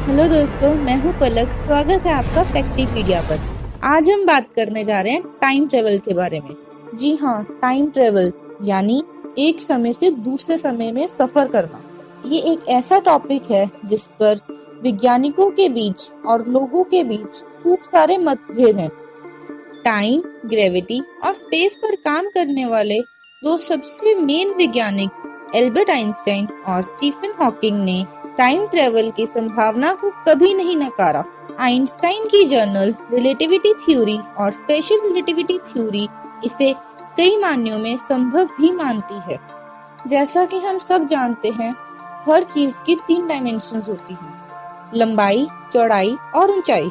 Hello दोस्तों, मैं हूं पलक। स्वागत है आपका फैक्टिपीडिया पर। आज हम बात करने जा रहे हैं टाइम ट्रेवल के बारे में। जी हाँ, टाइम ट्रेवल यानी एक समय से दूसरे समय में सफर करना। ये एक ऐसा टॉपिक है जिस पर वैज्ञानिकों के बीच और लोगों के बीच खूब सारे मतभेद हैं। टाइम, ग्रेविटी और स्पेस पर काम करने वाले दो सबसे मेन वैज्ञानिक एल्बर्ट आइंस्टाइन और स्टीफन हॉकिंग ने टाइम ट्रेवल की संभावना को कभी नहीं नकारा। आइंस्टाइन की जनरल रिलेटिविटी थ्योरी और स्पेशल रिलेटिविटी थ्योरी इसे कई मायनों में संभव भी मानती है। जैसा कि हम सब जानते हैं, हर चीज की 3 डायमेंशंस होती हैं, लंबाई, चौड़ाई और ऊंचाई।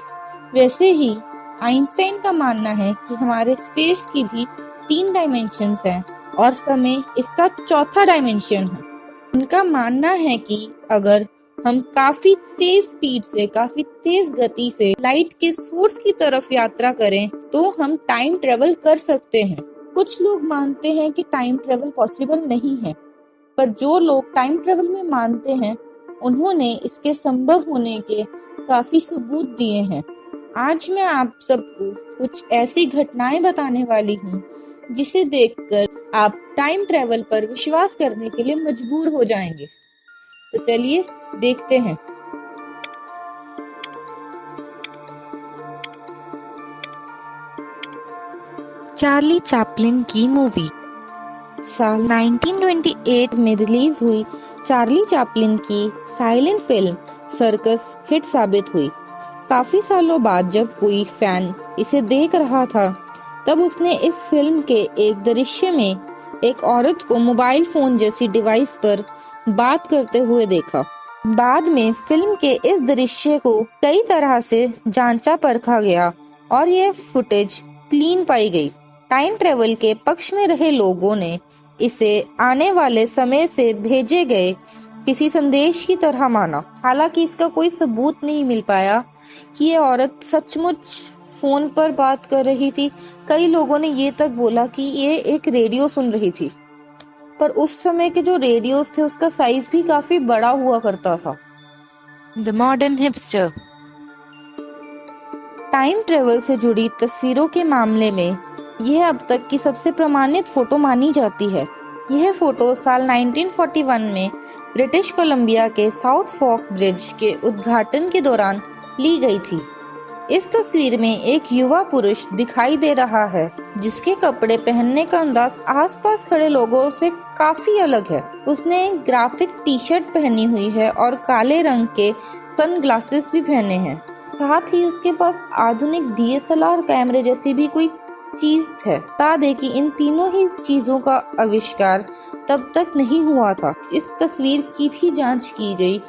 वैसे ही आइंस्टाइन का मानना है कि हमारे स्पेस की भी 3 डायमेंशंस हैं और समय इसका चौथा डायमेंशन है। उनका मानना है कि अगर हम काफी तेज स्पीड से, काफी तेज गति से लाइट के सोर्स की तरफ यात्रा करें तो हम टाइम ट्रेवल कर सकते हैं। कुछ लोग मानते हैं कि टाइम ट्रेवल पॉसिबल नहीं है, पर जो लोग टाइम ट्रेवल में मानते हैं उन्होंने इसके संभव होने के काफी सबूत दिए हैं। आज मैं आप सबको कुछ ऐसी घटनाएं बताने वाली हूँ जिसे देखकर आप टाइम ट्रेवल पर विश्वास करने के लिए मजबूर हो जाएंगे। तो चलिए देखते हैं। चार्ली चैपलिन की मूवी। साल 1928 में रिलीज हुई चार्ली चैपलिन की साइलेंट फिल्म सर्कस हिट साबित हुई। काफी सालों बाद जब कोई फैन इसे देख रहा था, तब उसने इस फिल्म के एक दृश्य में एक औरत को मोबाइल फोन जैसी डिवाइस पर बात करते हुए देखा। बाद में फिल्म के इस दृश्य को कई तरह से जांचा परखा गया और ये फुटेज क्लीन पाई गई। टाइम ट्रेवल के पक्ष में रहे लोगों ने इसे आने वाले समय से भेजे गए किसी संदेश की तरह माना। हालांकि इसका कोई सबूत नहीं मिल पाया कि ये औरत सचमुच फोन पर बात कर रही थी। कई लोगों ने ये तक बोला कि ये एक रेडियो सुन रही थी, पर उस समय के जो रेडियोस थे उसका साइज भी काफी बड़ा हुआ करता था। The modern hipster. Time travel से जुड़ी तस्वीरों के मामले में यह अब तक की सबसे प्रमाणित फोटो मानी जाती है। यह फोटो साल 1941 में ब्रिटिश कोलंबिया के साउथ फॉर्क ब्रिज के उद्घाटन के दौरान ली गई थी। इस तस्वीर में एक युवा पुरुष दिखाई दे रहा है जिसके कपड़े पहनने का अंदाज आसपास खड़े लोगों से काफी अलग है। उसने एक ग्राफिक टी शर्ट पहनी हुई है और काले रंग के सनग्लासेस भी पहने हैं। साथ ही उसके पास आधुनिक DSLR कैमरे जैसी भी कोई चीज है। बता दें कि इन तीनों ही चीजों का आविष्कार तब तक नहीं हुआ था। इस तस्वीर की भी जांच की गई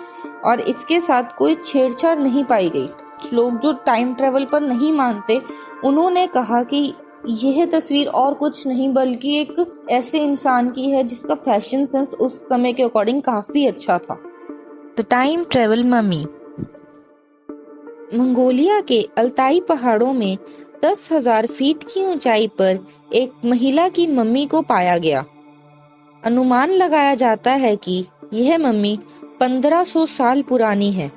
और इसके साथ कोई छेड़छाड़ नहीं पाई गई। लोग जो टाइम ट्रेवल पर नहीं मानते, उन्होंने कहा कि यह तस्वीर और कुछ नहीं बल्कि एक ऐसे इंसान की है जिसका फैशन सेंस उस समय के अकॉर्डिंग काफी अच्छा था। The time travel mummy. Mongolia के अल्ताई पहाड़ों में 10,000 फीट की ऊंचाई पर एक महिला की मम्मी को पाया गया। अनुमान लगाया जाता है कि यह मम्मी 1500 साल पुरानी है।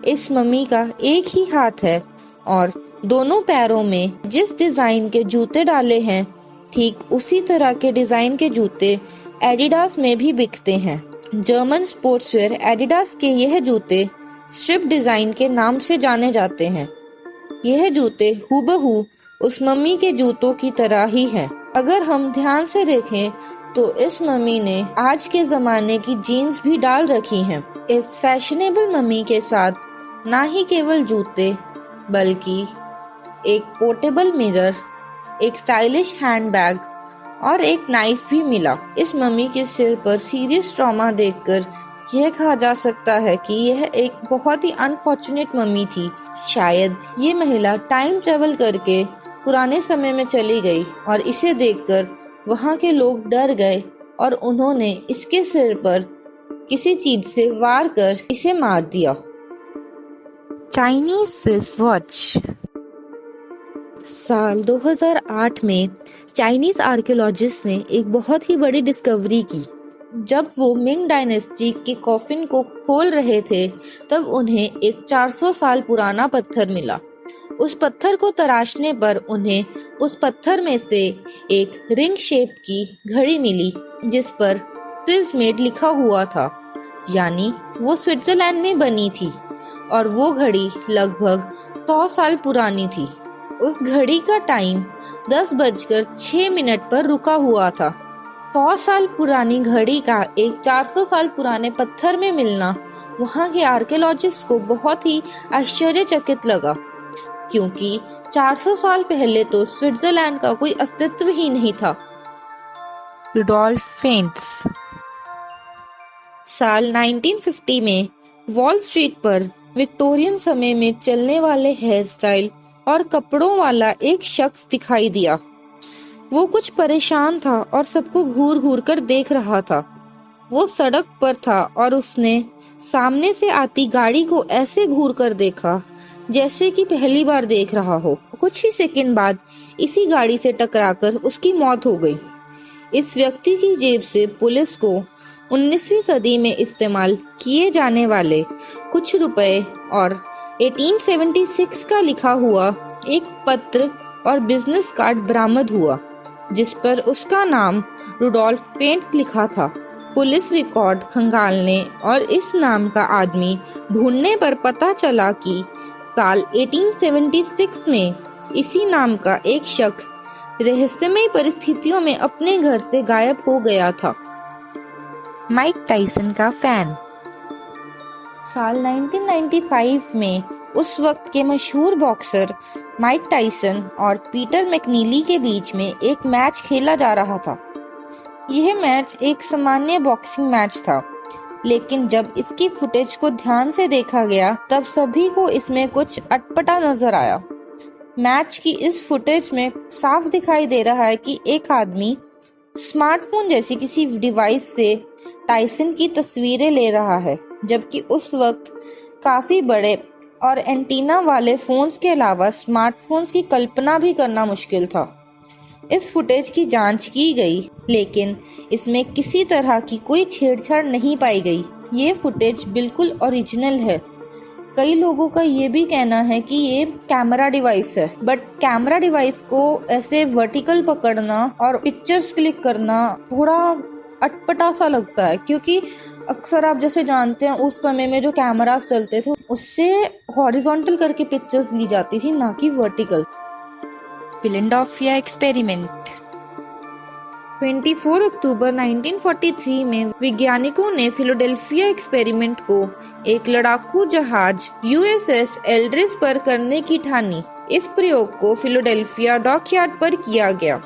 इस मम्मी का एक ही हाथ है और दोनों पैरों में जिस डिजाइन के जूते डाले हैं, ठीक उसी तरह के डिजाइन के जूते एडिडास में भी बिकते हैं। जर्मन स्पोर्ट्सवेयर एडिडास के यह जूते स्ट्रिप डिजाइन के नाम से जाने जाते हैं। यह जूते हूबहू उस मम्मी के जूतों की तरह ही हैं। अगर हम ध्यान से देखें तो इस मम्मी ने आज के जमाने की जीन्स भी डाल रखी हैं। इस फैशनेबल मम्मी के साथ ना ही केवल जूते बल्कि एक पोर्टेबल मिरर, एक स्टाइलिश हैंडबैग और एक नाइफ भी मिला। इस मम्मी के सिर पर सीरियस ट्रॉमा देखकर यह कहा जा सकता है कि यह एक बहुत ही अनफॉर्चुनेट मम्मी थी। शायद ये महिला टाइम ट्रेवल करके पुराने समय में चली गई और इसे देखकर वहाँ के लोग डर गए और उन्होंने इसके सिर पर किसी चीज से वार कर इसे मार दिया। Chinese Swiss watch. साल 2008 में चाइनीज आर्कियोलॉजिस्ट ने एक बहुत ही बड़ी डिस्कवरी की। जब वो मिंग डायनेस्टी के कॉफिन को खोल रहे थे तब उन्हें एक 400 साल पुराना पत्थर मिला। उस पत्थर को तराशने पर उन्हें उस पत्थर में से एक रिंग शेप की घड़ी मिली जिस पर स्विस मेड लिखा हुआ था, यानी वो स्विट्जरलैंड में बनी थी और वो घड़ी लगभग 100 साल पुरानी थी। उस घड़ी का टाइम 10:06 पर रुका हुआ था। 100 साल पुरानी घड़ी का एक 400 साल पुराने पत्थर में मिलना वहाँ के आर्कियोलॉजिस्ट को बहुत ही आश्चर्यचकित लगा, क्योंकि 400 साल पहले तो स्विट्जरलैंड का कोई अस्तित्व ही नहीं था। रुडोल्फ फेंट्स। साल 1950 में वॉल स्ट्रीट पर विक्टोरियन समय में चलने वाले हेयर स्टाइल और कपड़ों वाला एक शख्स दिखाई दिया। वो कुछ परेशान था और सबको घूर घूर कर देख रहा था। वो सड़क पर था और उसने सामने से आती गाड़ी को ऐसे घूर कर देखा जैसे कि पहली बार देख रहा हो। कुछ ही सेकंड बाद इसी गाड़ी से टकराकर उसकी मौत हो गई। इस व्यक्ति की जेब से पुलिस को 19वीं सदी में इस्तेमाल किए जाने वाले कुछ रुपए और 1876 का लिखा हुआ एक पत्र और बिजनेस कार्ड बरामद हुआ जिस पर उसका नाम रुडोल्फ फेंट्स लिखा था। पुलिस रिकॉर्ड खंगालने और इस नाम का आदमी ढूंढने पर पता चला कि साल 1876 में इसी नाम का एक शख्स रहस्यमय परिस्थितियों में अपने घर से गायब हो गया था। माइक टाइसन का फैन। साल 1995 में उस वक्त के मशहूर बॉक्सर माइक टाइसन और पीटर मैकनीली के बीच में एक मैच खेला जा रहा था। यह मैच एक सामान्य बॉक्सिंग मैच था, लेकिन जब इसकी फुटेज को ध्यान से देखा गया तब सभी को इसमें कुछ अटपटा नजर आया। मैच की इस फुटेज में साफ दिखाई दे रहा है कि एक आदमी स्मार्टफोन जैसी किसी डिवाइस से टाइसन की तस्वीरें ले रहा है, जबकि उस वक्त काफी बड़े और एंटीना वाले फोन्स के अलावा स्मार्टफोन्स की कल्पना भी करना मुश्किल था। इस फुटेज की जांच की गई, लेकिन इसमें किसी तरह की कोई छेड़छाड़ नहीं पाई गई। ये फुटेज बिल्कुल ओरिजिनल है। कई लोगों का ये भी कहना है कि ये कैमरा डिवाइस है, बट कैमरा डिवाइस को ऐसे वर्टिकल पकड़ना और पिक्चर्स क्लिक करना थोड़ा अटपटा सा लगता है, क्योंकि अक्सर आप जैसे जानते हैं उस समय में जो कैमरास चलते थे उससे हॉरिजॉन्टल करके पिक्चर्स ली जाती थी, ना कि वर्टिकल। Philadelphia experiment. 24 अक्टूबर 1943 में वैज्ञानिकों ने फिलाडेल्फिया एक्सपेरिमेंट को एक लड़ाकू जहाज यूएसएस एल्ड्रिस पर करने की ठानी। इस प्रयोग को फिलाडेल्फिया डॉकयार्ड पर किया गया।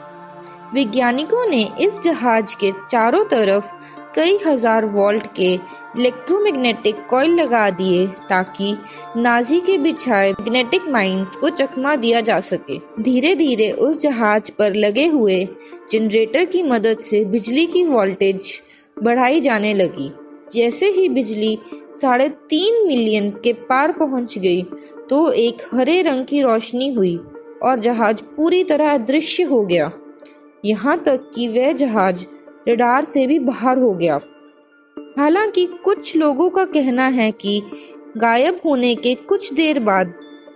वैज्ञानिकों ने इस जहाज के चारों तरफ कई हजार वोल्ट के इलेक्ट्रोमैग्नेटिक कॉइल लगा दिए ताकि नाजी के बिछाए मैग्नेटिक माइंस को चकमा दिया जा सके। धीरे धीरे उस जहाज पर लगे हुए जनरेटर की मदद से बिजली की वोल्टेज बढ़ाई जाने लगी। जैसे ही बिजली 3.5 मिलियन के पार पहुंच गई तो एक हरे रंग की रोशनी हुई और जहाज पूरी तरह अदृश्य हो गया, यहाँ तक कि वह जहाज रडार से भी बाहर हो गया। हालांकि कुछ लोगों का कहना है कि गायब होने के कुछ देर बाद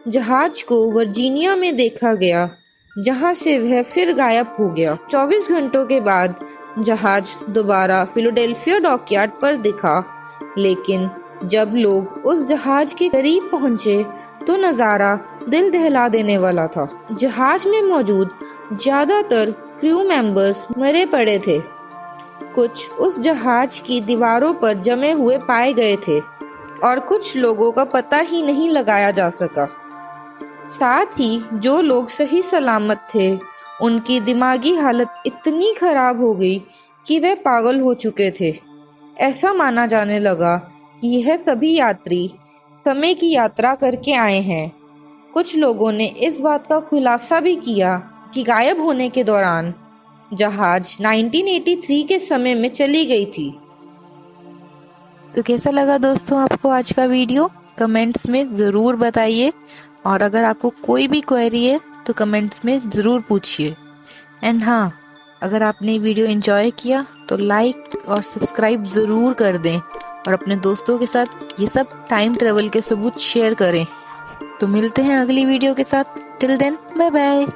जहाज को वर्जीनिया में देखा गया, जहां से वह फिर गायब हो गया। 24 घंटों के बाद जहाज दोबारा फिलाडेल्फिया डॉकयार्ड पर दिखा, लेकिन जब लोग उस जहाज के करीब पहुंचे तो नजारा दिल दहला देने वाला था। जहाज में मौजूद ज्यादातर क्रू मेंबर्स मरे पड़े थे। कुछ उस जहाज की दीवारों पर जमे हुए पाए गए थे और कुछ लोगों का पता ही नहीं लगाया जा सका। साथ ही जो लोग सही सलामत थे उनकी दिमागी हालत इतनी खराब हो गई कि वे पागल हो चुके थे। ऐसा माना जाने लगा कि यह सभी यात्री समय की यात्रा करके आए हैं। कुछ लोगों ने इस बात का खुलासा भी किया कि गायब होने के दौरान जहाज 1983 के समय में चली गई थी। तो कैसा लगा दोस्तों आपको आज का वीडियो? कमेंट्स में ज़रूर बताइए, और अगर आपको कोई भी क्वेरी है तो कमेंट्स में ज़रूर पूछिए। एंड हाँ, अगर आपने ये वीडियो एंजॉय किया तो लाइक और सब्सक्राइब ज़रूर कर दें और अपने दोस्तों के साथ ये सब टाइम ट्रेवल के सबूत शेयर करें। तो मिलते हैं अगली वीडियो के साथ। Till then bye bye.